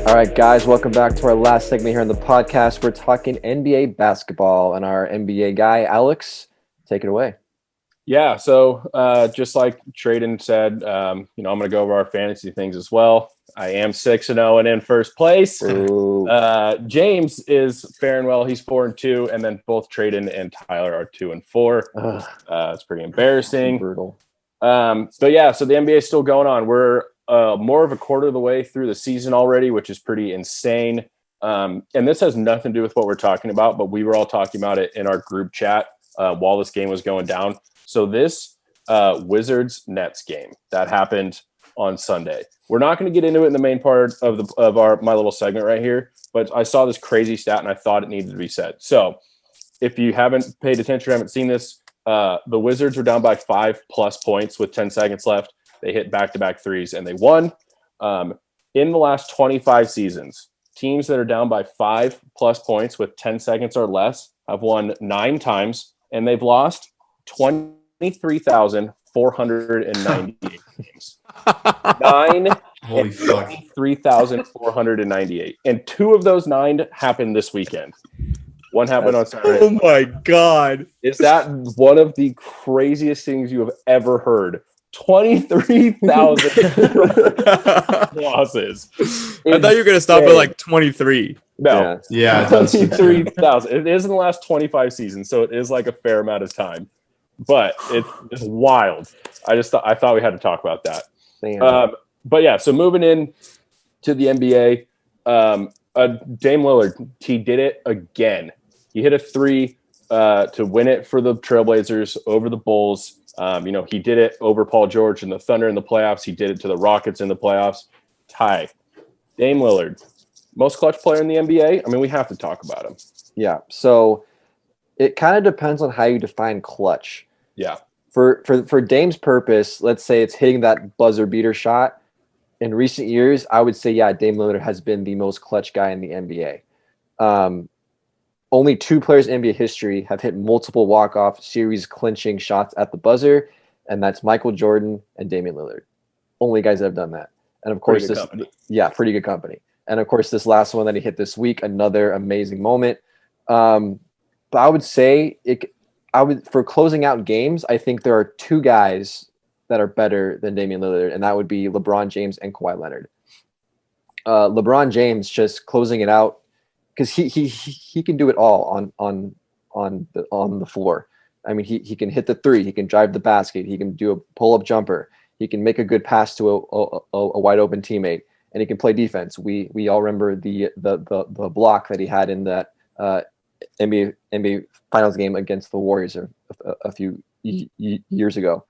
All right, guys, welcome back to our last segment here on the podcast. We're talking NBA basketball, and our NBA guy, Alex, take it away. Yeah, so just like Traden said, I'm going to go over our fantasy things as well. I am 6-0 and in first place. James is faring well. He's 4-2, and then both Traden and Tyler are 2-4. It's pretty embarrassing. Brutal. So the NBA is still going on. We're more of a quarter of the way through the season already, which is pretty insane. And this has nothing to do with what we're talking about, but we were all talking about it in our group chat while this game was going down. So this Wizards-Nets game that happened on Sunday. We're not going to get into it in the main part of my little segment right here, but I saw this crazy stat and I thought it needed to be said. So if you haven't paid attention, haven't seen this, the Wizards were down by 5+ points with 10 seconds left. They hit back-to-back threes and they won. In the last 25 seasons, teams that are down by 5+ points with 10 seconds or less have won 9 times, and they've lost 23,498 games. 23,498. And 2 of those 9 happened this weekend. One happened on Saturday. Oh my God. Is that one of the craziest things you have ever heard? 23,000 losses. I thought you were going to stop at like 23. No. Yeah. 23,000. It is in the last 25 seasons, so it is like a fair amount of time. But it's wild. I thought we had to talk about that. So moving in to the NBA, Dame Lillard, he did it again. He hit a 3 to win it for the Trailblazers over the Bulls. He did it over Paul George and the Thunder in the playoffs. He did it to the Rockets in the playoffs. Ty, Dame Lillard, most clutch player in the NBA. I mean, we have to talk about him. Yeah. So it kind of depends on how you define clutch. Yeah. For Dame's purpose, let's say it's hitting that buzzer beater shot. In recent years, I would say, Dame Lillard has been the most clutch guy in the NBA. Only 2 players in NBA history have hit multiple walk-off series clinching shots at the buzzer, and that's Michael Jordan and Damian Lillard. Only guys that have done that. And of course, pretty good company. And of course, this last one that he hit this week, another amazing moment. But I would say for closing out games, I think there are 2 guys that are better than Damian Lillard, and that would be LeBron James and Kawhi Leonard. LeBron James just closing it out because he can do it all on the floor. I mean, he can hit the 3, he can drive the basket, he can do a pull-up jumper, he can make a good pass to a wide open teammate, and he can play defense. We all remember the block that he had in that NBA Finals game against the Warriors a few years ago.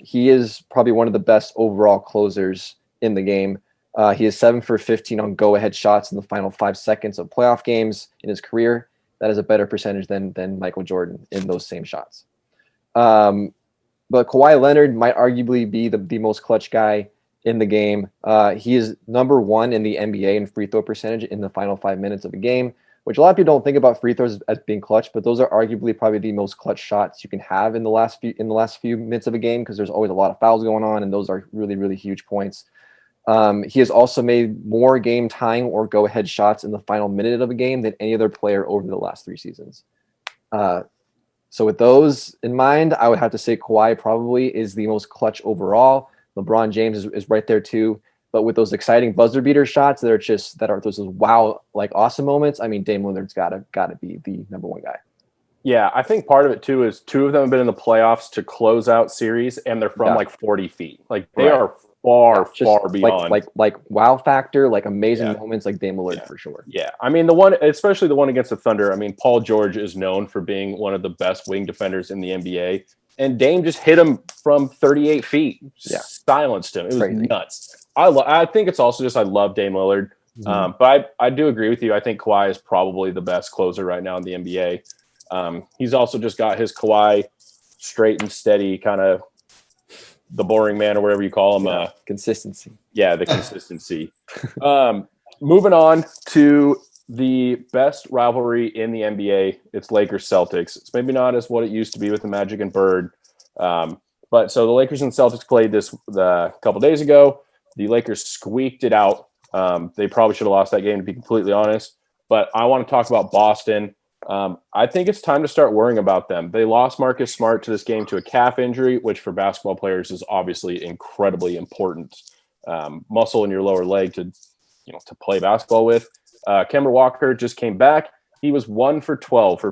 He is probably one of the best overall closers in the game. He is 7 for 15 on go-ahead shots in the final 5 seconds of playoff games in his career. That is a better percentage than Michael Jordan in those same shots. But Kawhi Leonard might arguably be the most clutch guy in the game. He is number 1 in the NBA in free throw percentage in the final 5 minutes of a game, which a lot of people don't think about free throws as being clutch, but those are arguably probably the most clutch shots you can have in the last few minutes of a game, because there's always a lot of fouls going on, and those are really, really huge points. He has also made more game tying or go ahead shots in the final minute of a game than any other player over the last 3 seasons. So with those in mind, I would have to say Kawhi probably is the most clutch overall. LeBron James is right there too. But with those exciting buzzer beater shots that are those wow, like awesome moments, I mean, Dame Lillard's gotta be the number 1 guy. Yeah, I think part of it too is 2 of them have been in the playoffs to close out series, and they're from like 40 feet. Like they are far beyond like wow factor, like amazing moments, like Dame Lillard for sure. Yeah, I mean especially the one against the Thunder. I mean, Paul George is known for being one of the best wing defenders in the NBA, and Dame just hit him from 38 feet, silenced him. It was nuts. I think it's also just I love Dame Lillard, but I do agree with you. I think Kawhi is probably the best closer right now in the NBA. He's also just got his Kawhi straight and steady kind of the boring man or whatever you call him. Consistency. Yeah, the consistency. Moving on to the best rivalry in the NBA. It's Lakers-Celtics. It's maybe not as what it used to be with the Magic and Bird. But so the Lakers and Celtics played this a couple days ago. The Lakers squeaked it out They probably should have lost that game, to be completely honest. But I want to talk about Boston. I think it's time to start worrying about them. They lost Marcus Smart to this game to a calf injury, which for basketball players is obviously incredibly important muscle in your lower leg to play basketball with. Kemba Walker just came back. He was 1 for 12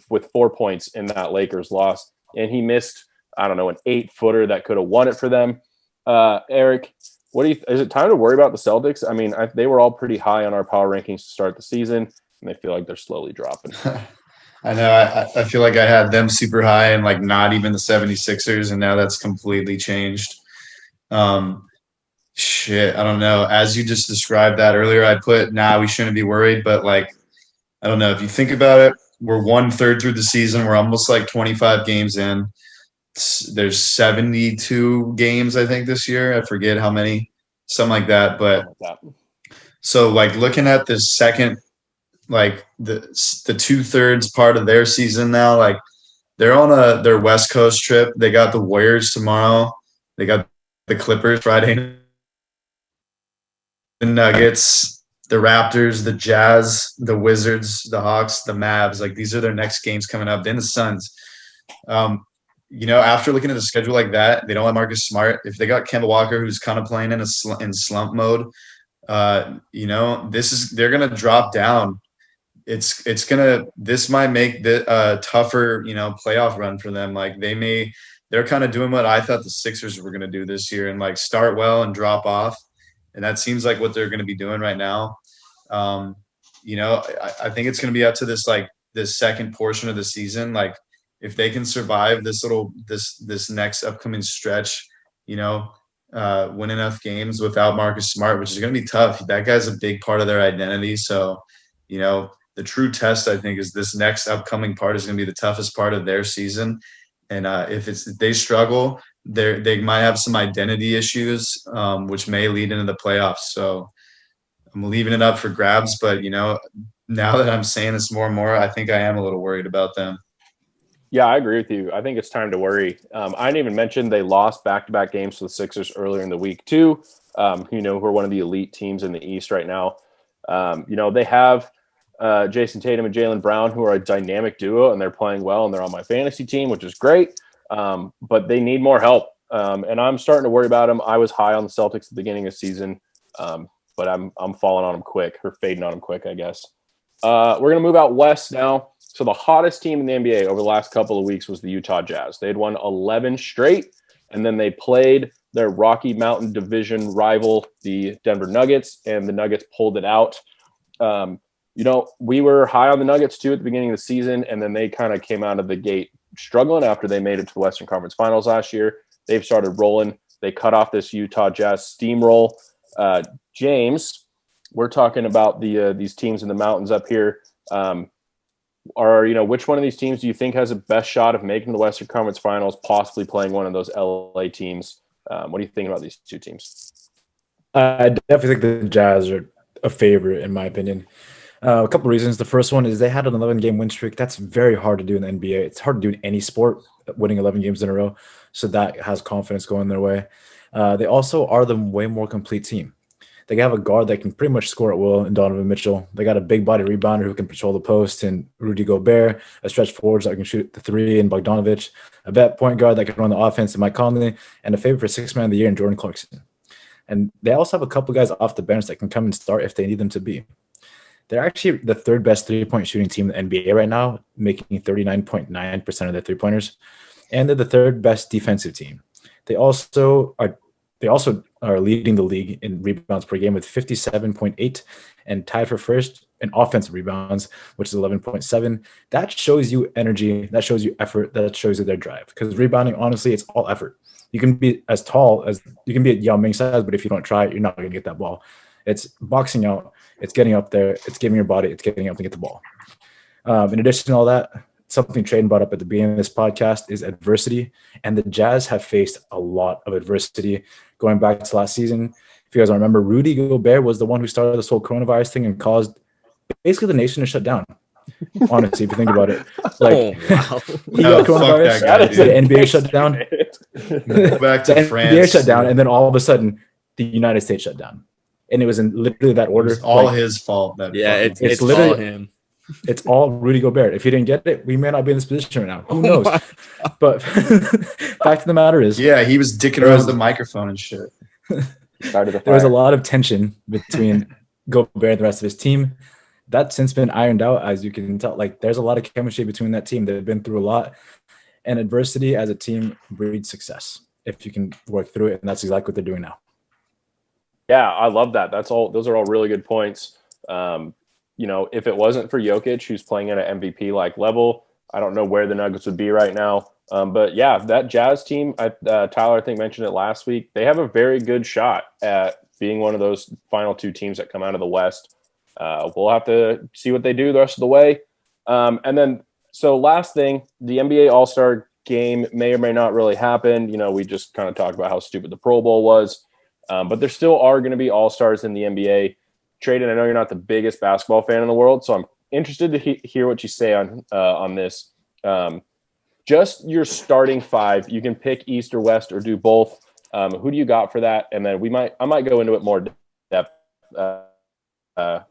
with 4 points in that Lakers loss, and he missed, I don't know, an 8-footer that could have won it for them. Eric, is it time to worry about the Celtics? I mean, they were all pretty high on our power rankings to start the season, and they feel like they're slowly dropping. I know. I feel like I had them super high and like not even the 76ers, and now that's completely changed. Shit, I don't know. As you just described that earlier, I put, we shouldn't be worried. But like, I don't know. If you think about it, we're 1/3 through the season. We're almost like 25 games in. There's 72 games, I think, this year. I forget how many, something like that. But so like looking at this second, like the 2/3 part of their season now, like they're on their West Coast trip. They got the Warriors tomorrow. They got the Clippers Friday. The Nuggets, the Raptors, the Jazz, the Wizards, the Hawks, the Mavs. Like these are their next games coming up. Then the Suns. After looking at the schedule like that, they don't have Marcus Smart. If they got Kemba Walker, who's kind of playing in slump mode, they're gonna drop down. This might make the tougher, playoff run for them. Like they're kind of doing what I thought the Sixers were gonna do this year and like start well and drop off. And that seems like what they're going to be doing right now. I think it's going to be up to this second portion of the season. Like if they can survive this next upcoming stretch, win enough games without Marcus Smart, which is going to be tough. That guy's a big part of their identity. So, the true test, I think, is this next upcoming part is going to be the toughest part of their season. And if they struggle, they might have some identity issues, which may lead into the playoffs. So I'm leaving it up for grabs. But, now that I'm saying this more and more, I think I am a little worried about them. Yeah, I agree with you. I think it's time to worry. I didn't even mention they lost back-to-back games to the Sixers earlier in the week too, who are one of the elite teams in the East right now. They have Jason Tatum and Jaylen Brown, who are a dynamic duo, and they're playing well, and they're on my fantasy team, which is great. But they need more help. And I'm starting to worry about them. I was high on the Celtics at the beginning of the season, but I'm falling on them quick, or fading on them quick, I guess. We're going to move out west now. So the hottest team in the NBA over the last couple of weeks was the Utah Jazz. They had won 11 straight, and then they played their Rocky Mountain Division rival, the Denver Nuggets, and the Nuggets pulled it out. We were high on the Nuggets too at the beginning of the season, and then they kind of came out of the gate struggling after they made it to the Western Conference Finals last year. They've started rolling. They cut off this Utah Jazz steamroll. James, we're talking about these teams in the mountains up here. Which one of these teams do you think has a best shot of making the Western Conference Finals, possibly playing one of those LA teams? What do you think about these two teams? I definitely think the Jazz are a favorite, in my opinion. A couple of reasons. The first one is they had an 11-game win streak. That's very hard to do in the NBA. It's hard to do in any sport, winning 11 games in a row. So that has confidence going their way. They also are the way more complete team. They have a guard that can pretty much score at will in Donovan Mitchell. They got a big body rebounder who can patrol the post and Rudy Gobert, a stretch forward that can shoot the three in Bogdanovich, a vet point guard that can run the offense in Mike Conley, and a favorite for sixth man of the year in Jordan Clarkson. And they also have a couple guys off the bench that can come and start if they need them to be. They're actually the third best three-point shooting team in the NBA right now, making 39.9% of their three-pointers. And they're the third best defensive team. They also are leading the league in rebounds per game with 57.8 and tied for first in offensive rebounds, which is 11.7. That shows you energy. That shows you effort. That shows you their drive. Because rebounding, honestly, it's all effort. You can be as tall as you can be at Yao Ming size, but if you don't try it, you're not going to get that ball. It's boxing out. It's getting up there. It's giving your body. It's getting up to get the ball. In addition to all that, something Traden brought up at the beginning of this podcast is adversity. And the Jazz have faced a lot of adversity going back to last season. If you guys don't remember, Rudy Gobert was the one who started this whole coronavirus thing and caused basically the nation to shut down. Honestly, if you think about it. Like, he got coronavirus, the NBA shut down. Go back to France. NBA shut down, and then all of a sudden, the United States shut down. and it was in literally that order. It was all his fault. It's literally all him. It's all Rudy Gobert. If he didn't get it, we may not be in this position right now. Who knows? But fact of the matter is, he was dicking around with the microphone and shit. Started the fire. there was a lot of tension between Gobert and the rest of his team. That's since been ironed out, as you can tell. Like, there's a lot of chemistry between that team. They've been through a lot, and adversity as a team breeds success if you can work through it, and that's exactly what they're doing now. Yeah, I love that. Those are all really good points. If it wasn't for Jokic, who's playing at an MVP-like level, I don't know where the Nuggets would be right now. But yeah, that Jazz team, Tyler, I think, mentioned it last week. They have a very good shot at being one of those final two teams that come out of the West. We'll have to see what they do the rest of the way. So last thing, the NBA All-Star game may or may not really happen. We just kind of talked about how stupid the Pro Bowl was. But there still are going to be All-Stars in the NBA. Traden, I know you're not the biggest basketball fan in the world, so I'm interested to hear what you say on this. Just your starting five. You can pick East or West or do both. Who do you got for that? And then I might go into it more depth. Get a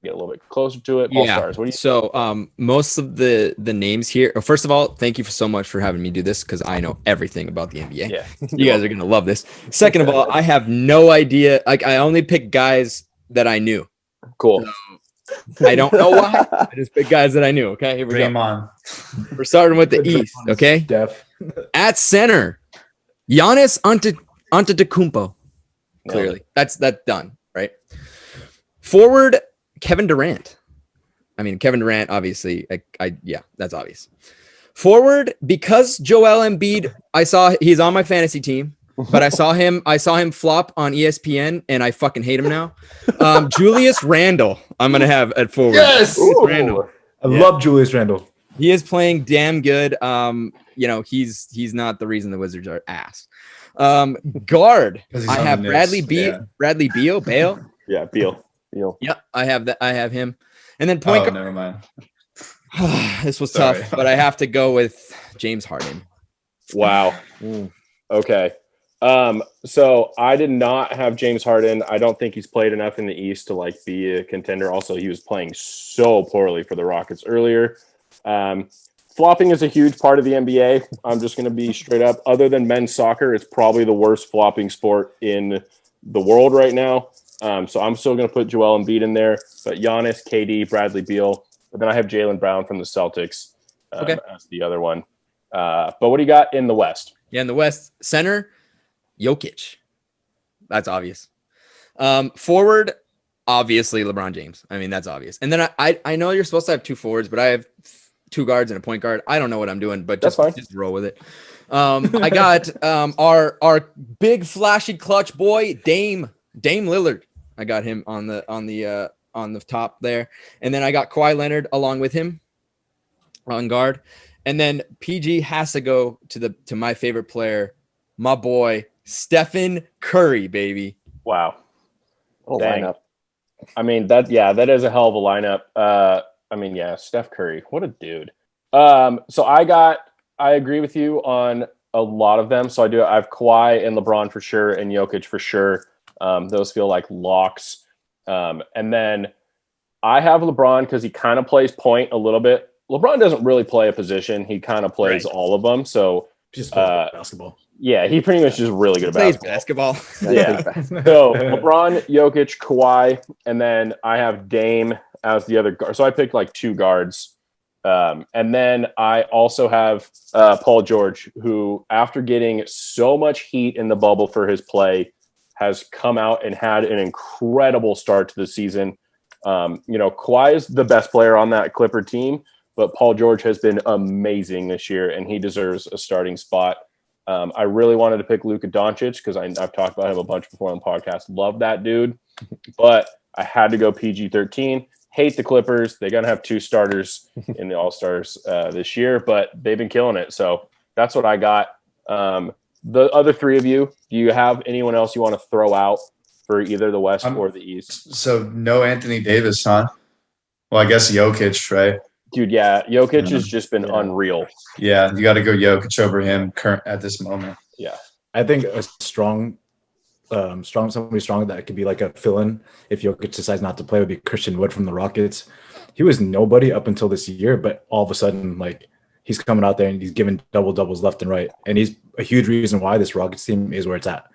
little bit closer to it. All-Stars. What do you? So most of the names here. First of all, thank you so much for having me do this because I know everything about the NBA. Yeah, you guys are gonna love this. Second of all, I have no idea. Like, I only pick guys that I knew. Cool. So, I don't know why. I just pick guys that I knew. Okay, here we go. On. We're starting with the East. Okay. Def. At center, Giannis Antetokounmpo. Clearly, that's done, right? Forward, Kevin Durant. I mean, Kevin Durant, obviously. That's obvious. Forward, because Joel Embiid, he's on my fantasy team, but I saw him flop on ESPN, and I fucking hate him now. Julius Randle, I'm gonna have at forward. Yes, Randle. I love Julius Randle. He is playing damn good. He's not the reason the Wizards are ass. Guard, I have Bradley Beal. Yeah, Beal. Yep, I have that. I have him. And then point guard. Never mind. This was tough, but I have to go with James Harden. Wow. Okay. So I did not have James Harden. I don't think he's played enough in the East to be a contender. Also, he was playing so poorly for the Rockets earlier. Flopping is a huge part of the NBA. I'm just going to be straight up. Other than men's soccer, it's probably the worst flopping sport in the world right now. So I'm still going to put Joel Embiid in there, but Giannis, KD, Bradley Beal. But then I have Jaylen Brown from the Celtics as the other one. But what do you got in the West? Yeah, in the West, center, Jokic. That's obvious. Forward, obviously LeBron James. I me's obvious. And then I know you're supposed to have two forwards, but I have two guards and a point guard. I don't know what I'm doing, but just roll with it. I got our big flashy clutch boy, Dame Lillard. I got him on the top there. And then I got Kawhi Leonard along with him on guard. And then PG has to go to my favorite player, my boy, Stephen Curry, baby. Wow. What a lineup. That is a hell of a lineup. Steph Curry, what a dude. So I agree with you on a lot of them. So I have Kawhi and LeBron for sure, and Jokic for sure. Those feel like locks. And then I have LeBron because he kind of plays point a little bit. LeBron doesn't really play a position. He kind of plays all of them. So just basketball. Yeah, he pretty much is really good at basketball. Yeah. Basketball. So LeBron, Jokic, Kawhi, and then I have Dame as the other guard. So I picked two guards. And then I also have Paul George, who after getting so much heat in the bubble for his play, has come out and had an incredible start to the season. Kawhi is the best player on that Clipper team, but Paul George has been amazing this year, and he deserves a starting spot. I really wanted to pick Luka Doncic because I've talked about him a bunch before on the podcast. Love that dude, but I had to go PG-13. Hate the Clippers. They're going to have two starters in the All-Stars this year, but they've been killing it. So that's what I got. The other three of you, do you have anyone else you want to throw out for either the West or the East? So no Anthony Davis, huh? Well, I guess Jokic, right? Dude, yeah. Jokic has just been unreal. Yeah, you got to go Jokic over him at this moment. Yeah. I think a strong somebody strong that could be like a fill-in if Jokic decides not to play would be Christian Wood from the Rockets. He was nobody up until this year, but all of a sudden, like, he's coming out there and he's giving double-doubles left and right. And he's a huge reason why this Rockets team is where it's at.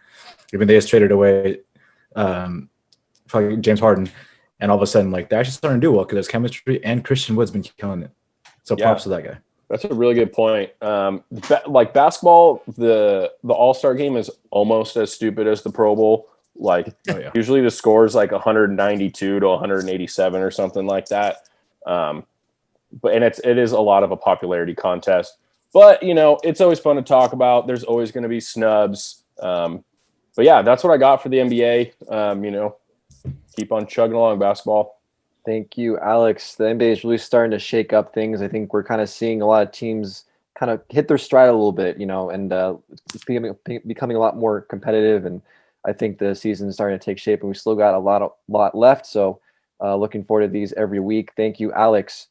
Even they just traded away James Harden, and all of a sudden, like, they're actually starting to do well because there's chemistry, and Christian Wood's been killing it. So props to that guy. That's a really good point. Like basketball, the All-Star game is almost as stupid as the Pro Bowl. Like usually the score is like 192 to 187 or something like that. But it is a lot of a popularity contest. But it's always fun to talk about. There's always going to be snubs. But yeah, that's what I got for the NBA. Keep on chugging along, basketball. Thank you, Alex. The NBA is really starting to shake up things. I think we're kind of seeing a lot of teams kind of hit their stride a little bit, and it's becoming a lot more competitive. And I think the season is starting to take shape, and we still got a lot left. So looking forward to these every week. Thank you, Alex.